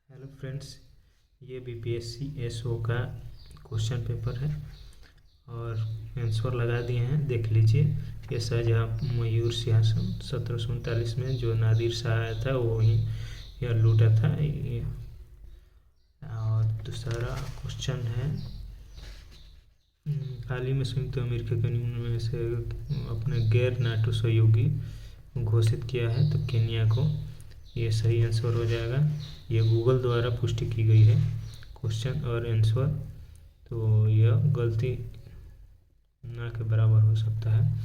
Hello friends, ये BPSC SO का question paper है और आंसर लगा दिए हैं। देख लीजिए, ये शाहजहाँ मयूर सिंहासन 1739 में जो नादिर शाह आया था वो ही यह लूटा था। और दूसरा क्वेश्चन है, हाल ही में संयुक्त अमेरिका के निम्न में से अपने गैर नाटो सहयोगी घोषित किया है तो केन्या को। ये सही आंसर हो जाएगा। ये गूगल द्वारा पुष्टि की गई है क्वेश्चन और आंसर, तो यह गलती ना के बराबर हो सकता है,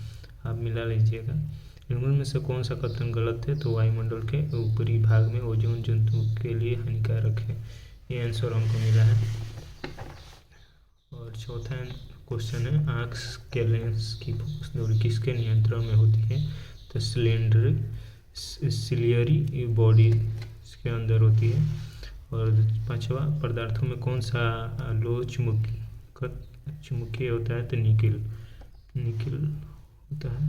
आप मिला लीजिएगा। निम्न में से कौन सा कथन गलत है? तो वायुमंडल के ऊपरी भाग में ओजोन जंतु के लिए हानिकारक है। ये आंसर हमको मिला है। और चौथा क्वेश्चन है, आँख के लेंस की फोकस दूरी किसके नियंत्रण में होती है? तो सिलियरी बॉडी इसके अंदर होती है। और पांचवा, पदार्थों में कौन सा लो चुंबकीय होता है? तो निकिल होता है।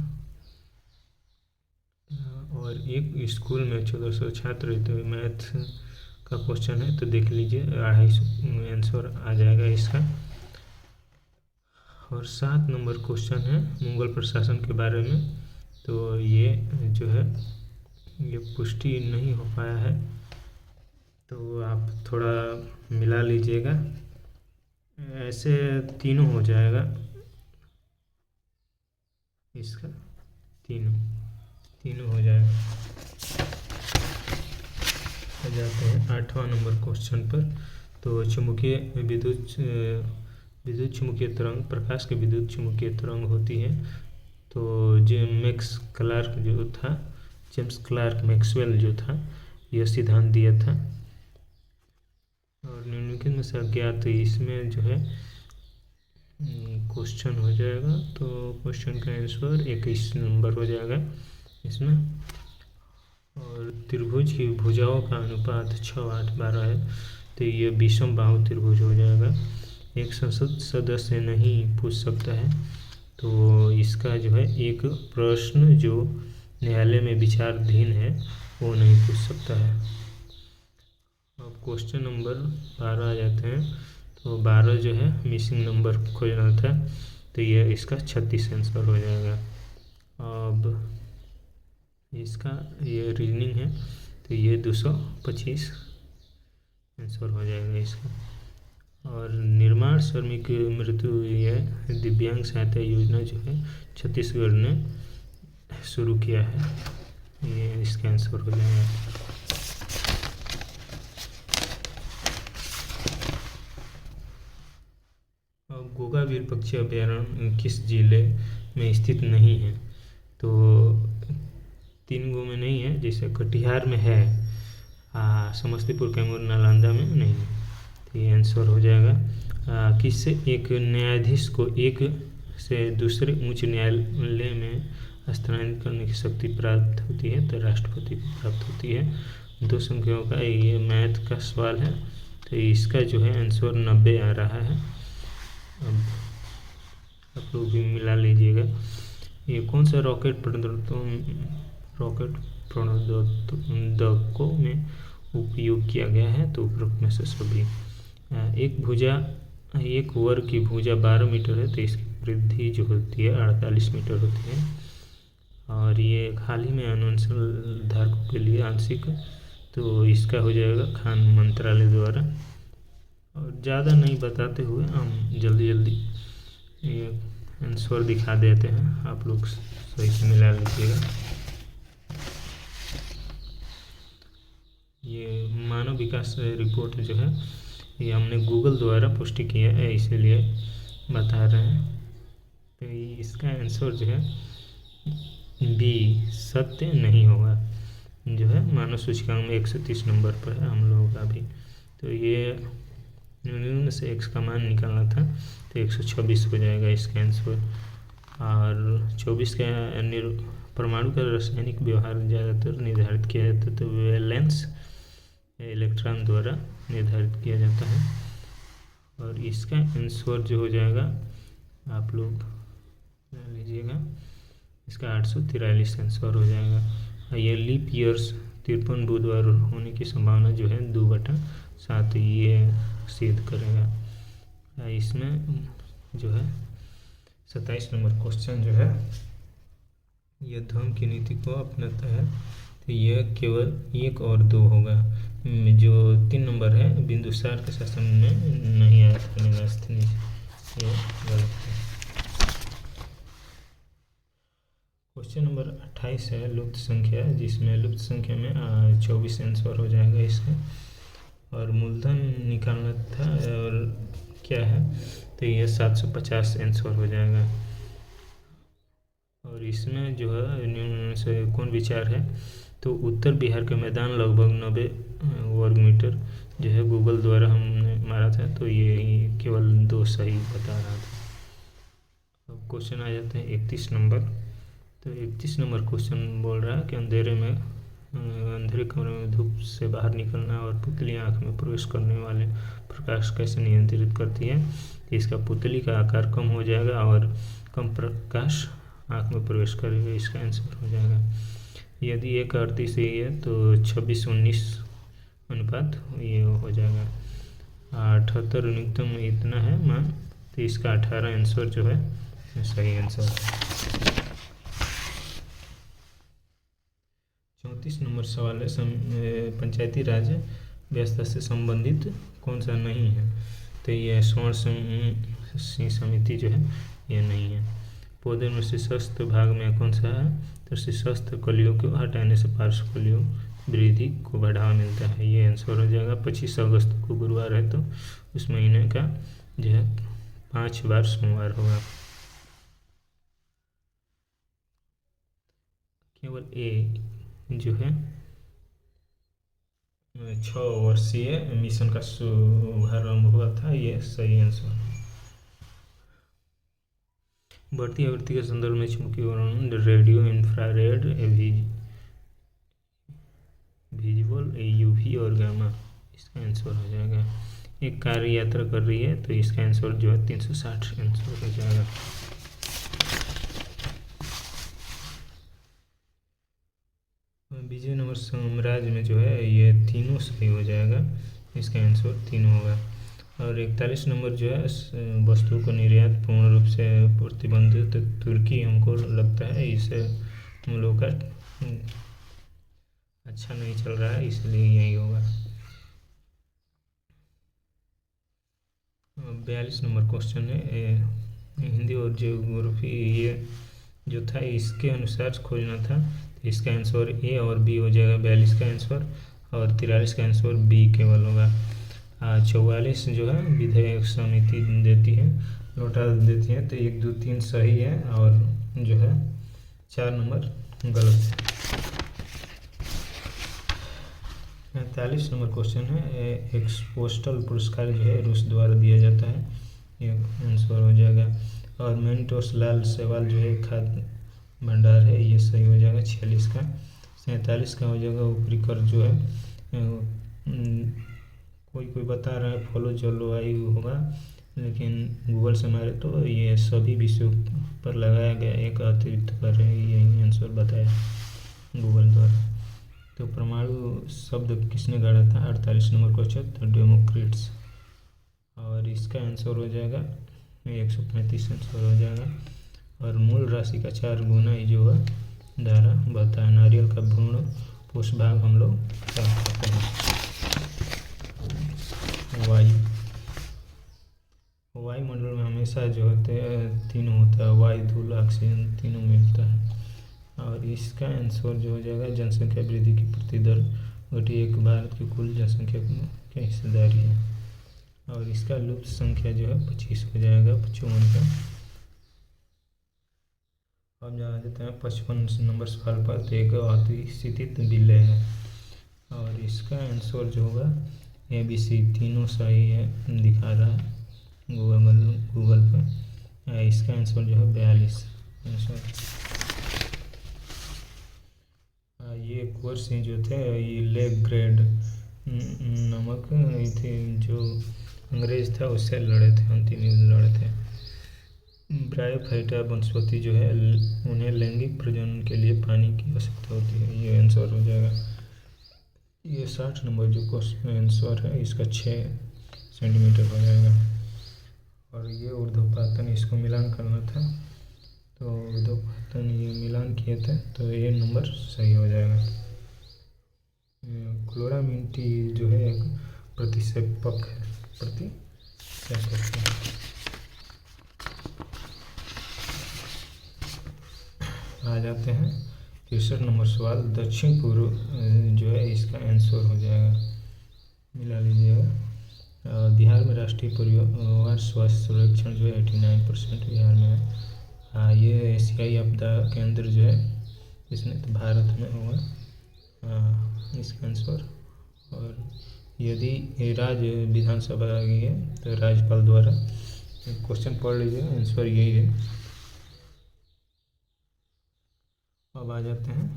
और एक स्कूल में 1400 छात्र, तो मैथ का क्वेश्चन है तो देख लीजिए, 250 आंसर आ जाएगा इसका। और 7 नंबर क्वेश्चन है मुगल प्रशासन के बारे में, तो ये जो है ये पुष्टि नहीं हो पाया है, तो आप थोड़ा मिला लीजिएगा। ऐसे तीनों हो जाएगा इसका, तीनों हो जाएगा। आ जाते हैं 8वां नंबर क्वेश्चन पर। तो चुंबकीय विद्युत चुम्बकीय तरंग, प्रकाश की विद्युत चुम्बकीय तरंग होती है। तो जेम्स क्लार्क मैक्सवेल जो था, यह सिद्धांत दिया था। और निम्नलिखित में से अज्ञात, इसमें जो है क्वेश्चन हो जाएगा, तो क्वेश्चन का आंसर 21 नंबर हो जाएगा इसमें। और त्रिभुज की भुजाओं का अनुपात 6, 8, 12 है, तो ये विषम बाहु त्रिभुज हो जाएगा। एक संसद सदस्य नहीं पूछ सकता है, तो इसका जो है एक प्रश्न जो न्यायालय में विचाराधीन है वो नहीं पूछ सकता है। अब क्वेश्चन नंबर 12 आ जाते हैं। तो 12 जो है मिसिंग नंबर खोजना था, तो ये इसका 36 आंसर हो जाएगा। अब इसका ये रीजनिंग है, तो ये 225 आंसर हो जाएगा इसका। और निर्माण श्रमिक मृत्यु यह दिव्यांग सहायता योजना जो है छत्तीसगढ़ ने शुरू किया है, ये इसका आंसर हो जाएगा। अब गोगावीर पक्षी अभयारण्य किस जिले में स्थित नहीं है? तो 3 गो में नहीं है, जैसे कटिहार में है, समस्तीपुर, कैमूर, नालंदा में नहीं है, तो ये आंसर हो जाएगा। किससे एक न्यायाधीश को एक से दूसरे उच्च न्यायालय में स्थानांतरित करने की शक्ति प्राप्त होती है? तो राष्ट्रपति को प्राप्त होती है। 2 संख्याओं का ये मैथ का सवाल है, तो इसका जो है आंसर 90 आ रहा है। अब आप लोग भी मिला लीजिएगा। ये कौन सा रॉकेट प्रणोदकों में उपयोग किया गया है? तो उपरोक्त में से सभी। एक वर्ग की भुजा 12 मीटर है, तो इसकी वृद्धि जो होती है 48 मीटर होती है। और ये हाल ही में अनुशंसा धारकों के लिए आंशिक, तो इसका हो जाएगा खान मंत्रालय द्वारा। और ज़्यादा नहीं बताते हुए हम जल्दी ये आंसर दिखा देते हैं, आप लोग सही से मिला लीजिएगा। ये मानव विकास रिपोर्ट जो है ये हमने गूगल द्वारा पुष्टि किया है, इसीलिए बता रहे हैं। तो इसका आंसर जो है बी, सत्य नहीं होगा, जो है मानव सूचकांक में 130 नंबर पर है हम लोगों का भी। तो ये में से x का मान निकालना था, तो 126 हो जाएगा इसका आंसर। और 24 का परमाणु का रासायनिक व्यवहार ज़्यादातर निर्धारित किया जाता है, तो वैलेंस इलेक्ट्रॉन द्वारा निर्धारित किया जाता है। और इसका आंसर जो हो जाएगा, आप लोग लीजिएगा, इसका 843 आंसर हो जाएगा। ये लीप ईयर्स 53 बुधवार होने की संभावना जो है 2/7 ये सिद्ध करेगा। इसमें जो है 27 नंबर क्वेश्चन जो है यह धर्म की नीति को अपनाता है, तो यह केवल 1 और 2 होगा। जो 3 नंबर है बिंदुसार के शासन में नहीं आया था, ये गलत है। क्वेश्चन नंबर 28 है लुप्त संख्या, जिसमें लुप्त संख्या में 24 आंसर हो जाएगा इसका, और मूलधन निकालना था और क्या है तो ये 750 आंसर हो जाएगा। और इसमें जो है निम्न से कौन विचार है, तो उत्तर बिहार के मैदान लगभग 90 वर्ग मीटर जो है गूगल द्वारा हमने मारा था, तो ये केवल 2 सही बता रहा था। अब क्वेश्चन आ जाते हैं 31 नंबर। तो 31 नंबर क्वेश्चन बोल रहा है कि अंधेरे कमरे में धूप से बाहर निकलना और पुतली आँख में प्रवेश करने वाले प्रकाश कैसे नियंत्रित करती है। इसका पुतली का आकार कम हो जाएगा और कम प्रकाश आँख में प्रवेश करेगा, इसका आंसर हो जाएगा। यदि एक 38 सही है तो 26-19 अनुपात ये हो जाएगा। 78 न्यूनतम इतना है मान, तो इसका 18 आंसर जो है सही आंसर है। 34 नंबर सवाल है पंचायती राज व्यवस्था से संबंधित कौन सा नहीं है, तो ये स्वर्ण समिति जो है ये नहीं है। पौधे में शीर्षस्थ भाग में कौन सा है, तो शीर्षस्थ कलियों को हटाने से पार्श्व कलियों वृद्धि को बढ़ावा मिलता है, ये आंसर हो जाएगा। 25 अगस्त को गुरुवार है तो उस महीने का जो है 5 बार सोमवार होगा। केवल ए जो है 6 वर्षीय मिशन का शुभारंभ हुआ था, ये सही आंसर। बढ़ती आवृत्ति के संदर्भ में चुंबकीय वर्णन रेडियो, इंफ्रारेड, विजुअल, यूवी और गामा, इसका आंसर हो जाएगा। एक कार यात्रा कर रही है तो इसका आंसर जो है 360 आंसर हो जाएगा। विजयनगर साम्राज्य में जो है ये तीनों सही हो जाएगा, इसका आंसर 3 होगा। और 41 नंबर जो है वस्तु को निर्यात पूर्ण रूप से प्रतिबंधित तुर्की हमको लगता है इसे हम लोग का अच्छा नहीं चल रहा है, इसलिए यही होगा। 42 नंबर क्वेश्चन है हिंदी और ज्योग्राफी, ये जो था इसके अनुसार खोजना था, तो इसका आंसर ए और बी हो जाएगा 42 का आंसर, और 43 का आंसर बी केवल होगा। 44 जो है विधेयक समिति देती है, लौटा देती है, तो 1, 2, 3 सही है और जो है 4 नंबर गलत है। 45 नंबर क्वेश्चन है एक पोस्टल पुरस्कार जो है रूस द्वारा दिया जाता है, ये आंसर हो जाएगा। और मेंटोस लाल सेवाल जो है खाद्य भंडार है, ये सही हो जाएगा 46 का। 47 का हो जाएगा ऊपरी कर जो है कोई बता रहा है फॉलो जलवायु होगा, लेकिन गूगल से मारे तो ये सभी विषयों पर लगाया गया एक अतिरिक्त कर है, यही आंसर बताया गूगल द्वारा। तो परमाणु शब्द किसने गढ़ा था, 48 नंबर क्वेश्चन, तो डेमोक्रेट्स, और इसका आंसर हो जाएगा 135 आंसर हो जाएगा। और मूल राशि का 4 गुना ही जो है धारा बहता है। नारियल का भ्रूण पुष्प भाग हम लोग प्राप्त करते हैं। वायुमंडल में हमेशा जो होते हैं तीनों होता है, वायु, धूल, ऑक्सीजन, तीनों मिलता है। और इसका आंसर जो हो जाएगा जनसंख्या वृद्धि की प्रति दर /1 भारत की कुल जनसंख्या की हिस्सेदारी है। और इसका लुप्त संख्या जो है 25 हो जाएगा 55 का। अब जा देते हैं 55 नंबर सवाल पर, तो एक अतिशीतित विलय है, और इसका आंसर जो होगा ABC तीनों सही है दिखा रहा है गूगल पर। इसका आंसर जो है 42 आंसर। ये कोर्स जो थे ये लेग ग्रेड नमक थे जो अंग्रेज था उससे लड़े थे, अंतिम युद्ध लड़े थे। ब्रायोफाइटा वनस्पति जो है उन्हें लैंगिक प्रजनन के लिए पानी की आवश्यकता होती है, ये आंसर हो जाएगा। ये 60 नंबर जो क्वेश्चन आंसर है इसका 6 सेंटीमीटर हो जाएगा। और ये ऊर्ध्वपातन, इसको मिलान करना था, तो ऊर्ध्वपातन ये मिलान किए थे, तो ये नंबर सही हो जाएगा। क्लोरामीन टी जो है एक प्रतिसेपक है, प्रतिसेपक है। आ जाते हैं 63 नंबर सवाल। दक्षिण पूर्व जो है इसका आंसर हो जाएगा, मिला लीजिएगा। बिहार में राष्ट्रीय परिवार स्वास्थ्य सर्वेक्षण जो है 89% बिहार में है। ये एशियाई आपदा केंद्र जो है इसने तो भारत में होगा इसका आंसर। और यदि राज्य विधानसभा आ गई है तो राज्यपाल द्वारा, क्वेश्चन पढ़ लीजिए, आंसर यही है। अब आ जाते हैं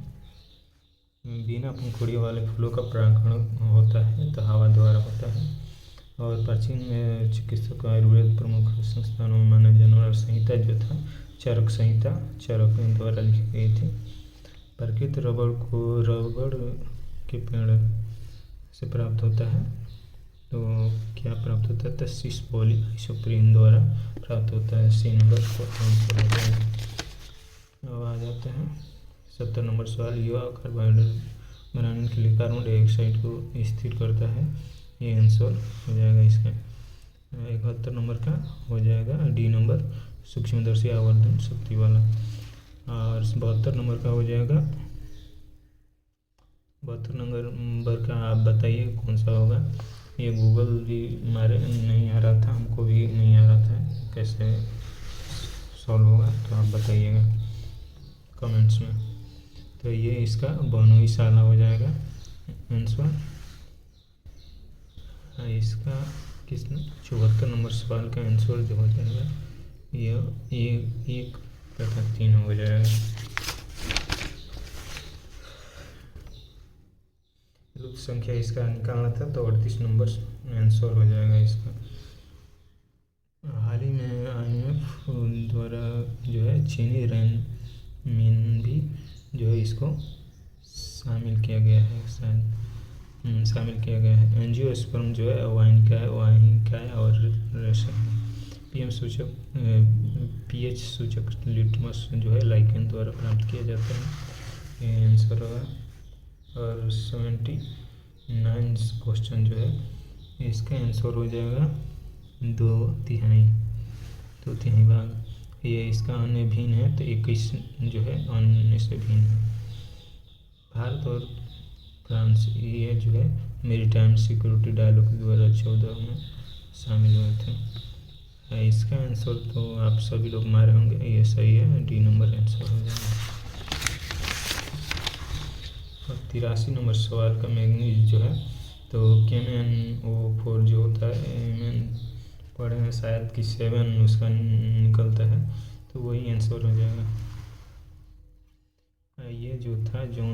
बिना पंखुड़ियों वाले फूलों का परागण होता है तो हवा द्वारा होता है। और प्राचीन चिकित्सक आयुर्वेद प्रमुख संस्थानों में माना जाने वाला संहिता जो था चरक संहिता, चरक द्वारा लिखी गई थी। प्रकृत रबड़ को रबड़ के पेड़ से प्राप्त होता है, तो क्या प्राप्त होता है, तो सिस्पोली आइसोप्रीन द्वारा प्राप्त होता है। सी नंबर को आंसर होता है। अब आ जाते हैं 70 नंबर सवाल। युवा कार्बोहाइड्रेट बनाने के लिए कार्बन डाइऑक्साइड को स्थिर करता है, ये आंसर हो जाएगा इसका। 71 नंबर का हो जाएगा डी नंबर, सूक्ष्मदर्शी आवर्धन शक्ति वाला। और 72 नंबर का हो जाएगा, 72 नंबर का आप बताइए कौन सा होगा। ये गूगल भी हमारे नहीं आ रहा था, हमको भी नहीं आ रहा था, कैसे सॉल्व होगा तो आप बताइएगा कमेंट्स में। तो ये इसका बनोई साला हो जाएगा आंसर। इसका किसने 74 नंबर सवाल का आंसर जो हो जाएगा ये 1 तथा 3 हो जाएगा। लुप्त संख्या इसका निकालना था तो 38 नंबर आंसर हो जाएगा इसका। हाल ही में IMF द्वारा जो है चीनी रैन मीन भी जो है इसको शामिल किया गया है, शामिल किया गया है। एंजियोस्पर्म जो है वाहिनिका है और रेशम है। PM सूचक pH सूचक लिटमस जो है लाइकेन द्वारा प्राप्त किया जाता है, ये आंसर होगा। और 79 क्वेश्चन जो है इसका आंसर हो जाएगा 2/3 भाग। ये इसका अन्य भिन्न है तो 21 जो है अन्य से भिन्न है। भारत और फ्रांस ये जो है मेरीटाइम सिक्योरिटी डायलॉग 2014 में शामिल हुए थे। इसका आंसर तो आप सभी लोग मारे होंगे, ये सही है, डी नंबर आंसर हो जाएगा। और 83 नंबर सवाल का मैग्नीज जो है तो KMnO4 जो होता है पढ़े हैं शायद कि 7 उसका निकलता है, तो वही आंसर हो जाएगा। ये जो था जो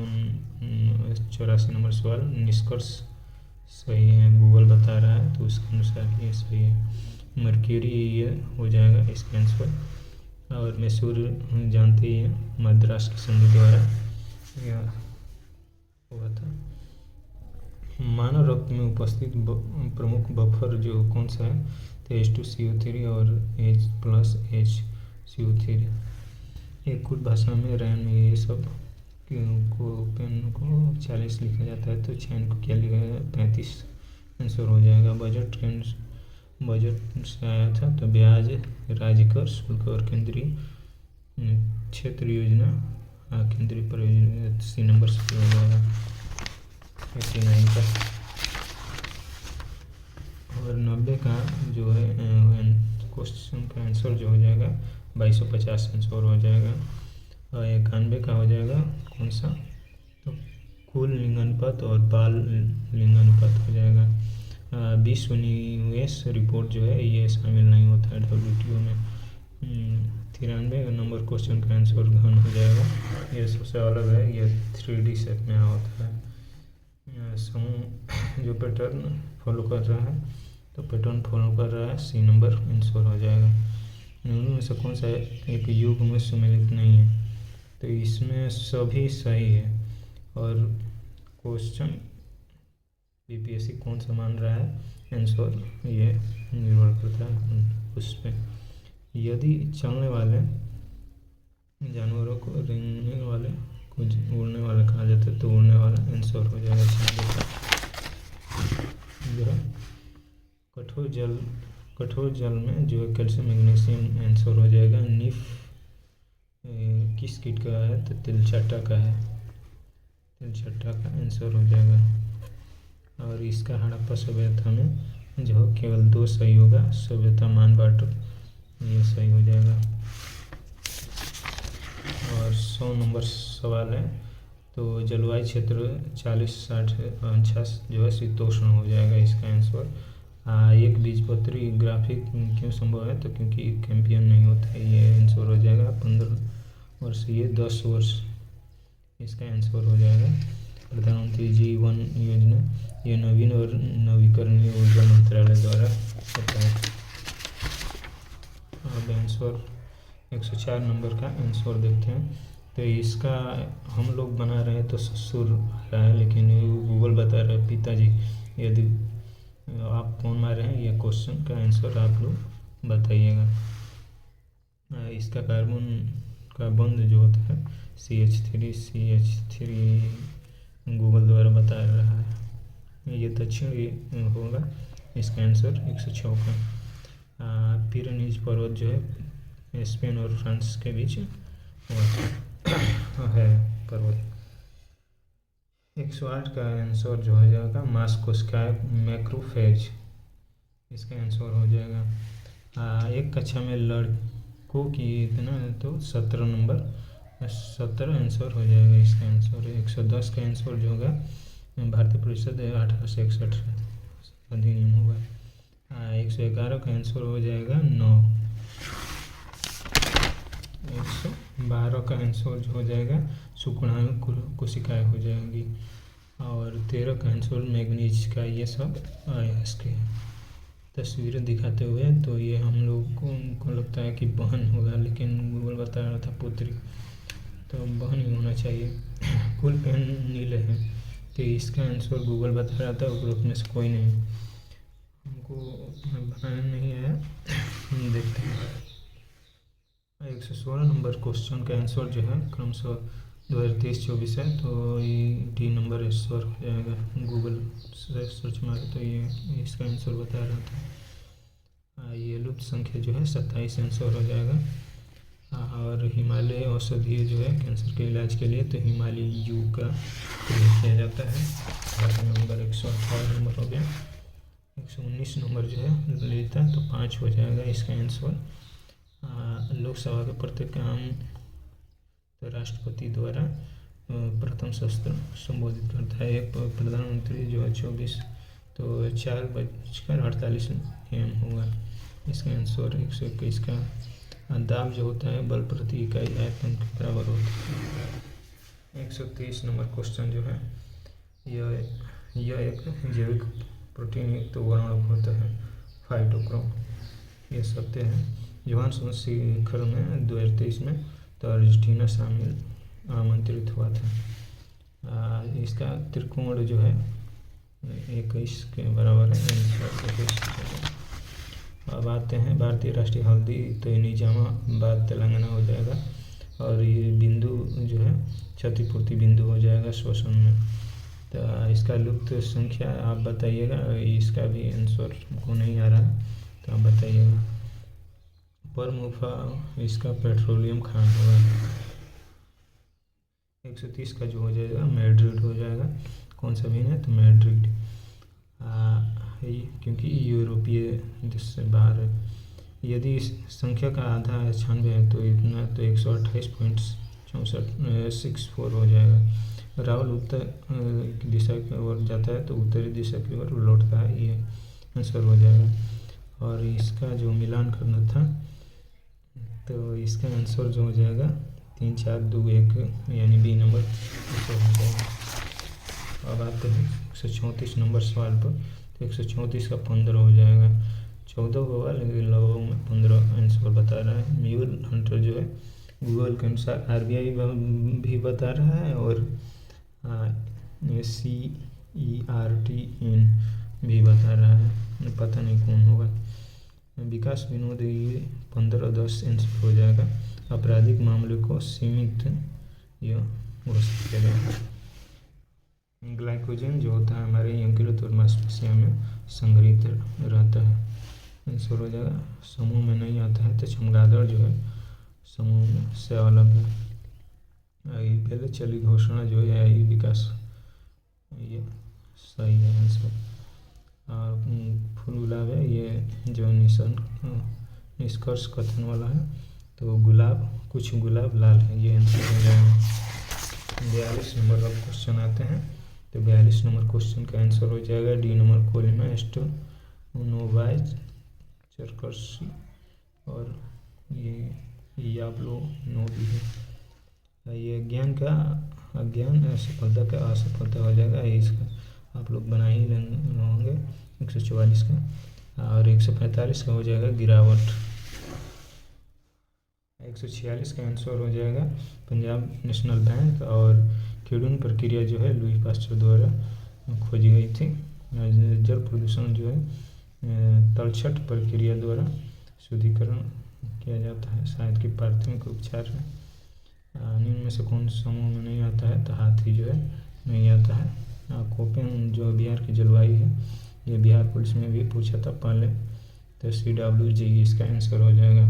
84 नंबर सवाल निष्कर्ष सही है, गूगल बता रहा है तो उसके अनुसार ये सही है। मर्क्यूरी ये हो जाएगा इसका आंसर। और मैसूर जानते ही हैं, मद्रास की संधि द्वारा यह हुआ था। मानव रक्त में उपस्थित प्रमुख बफर जो कौन सा है, तो H2CO3 और H+HCO3। एक कुछ भाषा में रैन ये सब को पेन को 40 लिखा जाता है, तो चैन को क्या लिखा जाएगा, 35 आंसर हो जाएगा। बजट से आया था तो ब्याज, राज्य कर, शुल्क और केंद्रीय क्षेत्र योजना, केंद्रीय परियोजना, सी नंबर से हो जाएगा 89 का। और 90 का जो है क्वेश्चन का आंसर जो हो जाएगा 2250 आंसर हो जाएगा। और 91 का हो जाएगा कौन सा, तो कुल लिंगानुपात और बाल लिंगानुपात हो जाएगा। विश्व निवेश रिपोर्ट जो है ये शामिल नहीं होता है WTO में। 93 नंबर क्वेश्चन का आंसर घन हो जाएगा, ये सबसे अलग है, ये 3D शेप में होता है। समूह जो पैटर्न फॉलो कर रहा है तो पैटर्न फॉलो कर रहा है, सी नंबर आंसर हो जाएगा। इनमें से कौन सा एक युग में सम्मिलित नहीं है, तो इसमें सभी सही है। और क्वेश्चन बीपीएससी कौन सा मान रहा है आंसर, ये निर्भर करता है उस पर। यदि चलने वाले जानवरों को रेंगने वाले को उड़ने वाला कहा जाता है तो उड़ने वाला आंसर हो जाएगा चांदी का। जो है कठोर जल में जो है कैल्शियम मैग्नीशियम आंसर हो जाएगा। निफ किस कीट का है तो तिलचट्टा का है, तिलचट्टा का आंसर हो जाएगा। और इसका हड़प्पा सभ्यता में जो केवल 2 सही होगा, सभ्यता मान बाटो, ये सही हो जाएगा। और 100 नंबर सवाल है, तो जलवायु क्षेत्र 40, 60, 49 जो है शीतोष्ण हो जाएगा इसका आंसर। एक बीजपत्री ग्राफिक क्यों संभव है तो क्योंकि कैंपियन नहीं होता है, ये आंसर हो जाएगा। 15 वर्ष ये 10 वर्ष इसका आंसर हो जाएगा। प्रधानमंत्री जीवन योजना ये नवीन और नवीकरणीय ऊर्जा मंत्रालय द्वारा होता है। अब आंसर 104 नंबर का आंसर देखते हैं। तो इसका हम लोग बना रहे हैं तो ससुर आ रहा है, लेकिन गूगल बता रहा है पिताजी। यदि आप कौन मारे हैं ये क्वेश्चन का आंसर आप लोग बताइएगा। इसका कार्बन का बंध जो होता है CH3 गूगल द्वारा बता रहा है, ये दक्षिण होगा इसका आंसर 106 का। पिरेनीज पर्वत जो है स्पेन और फ्रांस के बीच है पर्वत। 108 का आंसर जो हो जाएगा मांस कोशिकाएं मैक्रोफेज, इसका आंसर हो जाएगा। एक कक्षा में लड़कों की इतना है तो 17 नंबर 17 आंसर हो जाएगा इसका आंसर। 110 का आंसर जो होगा भारतीय परिषद 1861 अधिनियम होगा। 111 का आंसर हो जाएगा 9। 112 का आंसर जो हो जाएगा शुक्राणु कोशिकाएं हो जाएंगी। और 13 का आंसर मैग्नीज का। ये सब इसके तस्वीरें दिखाते हुए तो ये हम लोग को लगता है कि बहन होगा, लेकिन गूगल बता रहा था पुत्री, तो बहन ही होना चाहिए। कुल पेन नीले हैं तो इसका आंसर गूगल बता रहा था, ग्रुप में से कोई नहीं, हमको बनाना नहीं आया। देखते हैं 116 नंबर क्वेश्चन का आंसर जो है क्रमशः 2023-24 है, तो ये डी नंबर आंसर हो जाएगा। गूगल से सर्च मारे तो ये इसका आंसर बता रहा था। ये लुप्त संख्या जो है 27 आंसर हो जाएगा। और हिमालय औषधीय जो है कैंसर के इलाज के लिए तो हिमालय यू का प्रयोग किया जाता है। नंबर 118 नंबर हो गया। 119 नंबर जो है लेता है तो 5 हो जाएगा इसका आंसर। लोकसभा के प्रत्येक आम तो राष्ट्रपति द्वारा प्रथम शस्त्र संबोधित करता है। एक प्रधानमंत्री जो है 24 तो 4:48 AM होगा इसका आंसर। 121 का दाब जो होता है बल प्रति इकाई आयतन के बराबर होता है। 123 नंबर क्वेश्चन जो है यह एक जैविक प्रोटीन युक्त वर्णक होता है फाइटोक्रोम, ये सत्य है। जोहान्सबर्ग शिखर में 2023 में तो अर्जेंटीना शामिल आमंत्रित हुआ था। इसका त्रिकोण जो है 21 के बराबर है। अब आते हैं भारतीय राष्ट्रीय हल्दी तो ये निजामाबाद तेलंगाना हो जाएगा। और ये बिंदु जो है क्षतिपूर्ति बिंदु हो जाएगा श्वसन में। तो इसका लुप्त संख्या आप बताइएगा, इसका भी आंसर को नहीं आ रहा है तो आप बताइएगा। परमुफा इसका पेट्रोलियम खान होगा। 130 का जो हो जाएगा मैड्रिड हो जाएगा। कौन सा दिन है तो मैड्रिड, क्योंकि यूरोपीय देश से बाहर है। यदि इस संख्या का आधा 96 है तो इतना तो 128.64 हो जाएगा। राहुल उत्तर दिशा की ओर जाता है तो उत्तरी दिशा की ओर लौटता है, ये आंसर हो जाएगा। और इसका जो मिलान करना था तो इसका आंसर जो हो जाएगा 3, 4, 2, 1 यानी बी नंबर आंसर हो जाएगा। अब आते हैं 134 नंबर सवाल पर। तो 134 का 15 हो जाएगा। 14 होगा लेकिन लोगों में 15 आंसर बता रहा है। म्यूल हंटर जो है गूगल के अनुसार RBI भी बता रहा है और ERTN भी बता रहा है, पता नहीं कौन होगा। विकास विनोद ये 15-10 आंसर हो जाएगा। आपराधिक मामले को सीमित यह घोषित किया गया। ग्लाइकोजन जो होता है हमारे यकृत और मांसपेशियों में संग्रहित रहता है, आंसर हो जाएगा। समूह में नहीं आता है तो चमगादड़ जो है समूह में से अलग है। पहले चली घोषणा जो है विकास, ये सही है आंसर। और फूल गुलाब है, ये जो निष्कर्ष कथन वाला है, तो कुछ गुलाब लाल है, ये आंसर हो जाएगा। 42 नंबर का क्वेश्चन आते हैं, तो 42 नंबर क्वेश्चन का आंसर हो जाएगा डी नंबर कोलिमा एस्टोनोवाइज चरकर्सी, और ये याब्लो नो भी है। ये अज्ञान सफलता का असफलता हो जाएगा, इसका आप लोग बना ही होंगे। 144 का, और 145 का हो जाएगा गिरावट। 146 का आंसर हो जाएगा पंजाब नेशनल बैंक, और क्यूडन प्रक्रिया जो है लुई पास्चर द्वारा खोजी गई थी। जल प्रदूषण जो है तलछट प्रक्रिया द्वारा शुद्धिकरण किया जाता है, शायद कि प्राथमिक उपचार है। निम्न में से कौन समूह में नहीं आता है, तो हाथी जो है नहीं आता है। कोपेन जो बिहार की जलवायु है, ये बिहार पुलिस में भी पूछा था पहले, तो CWG इसका आंसर हो जाएगा।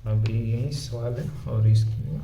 अभी यही सवाल है और इसकी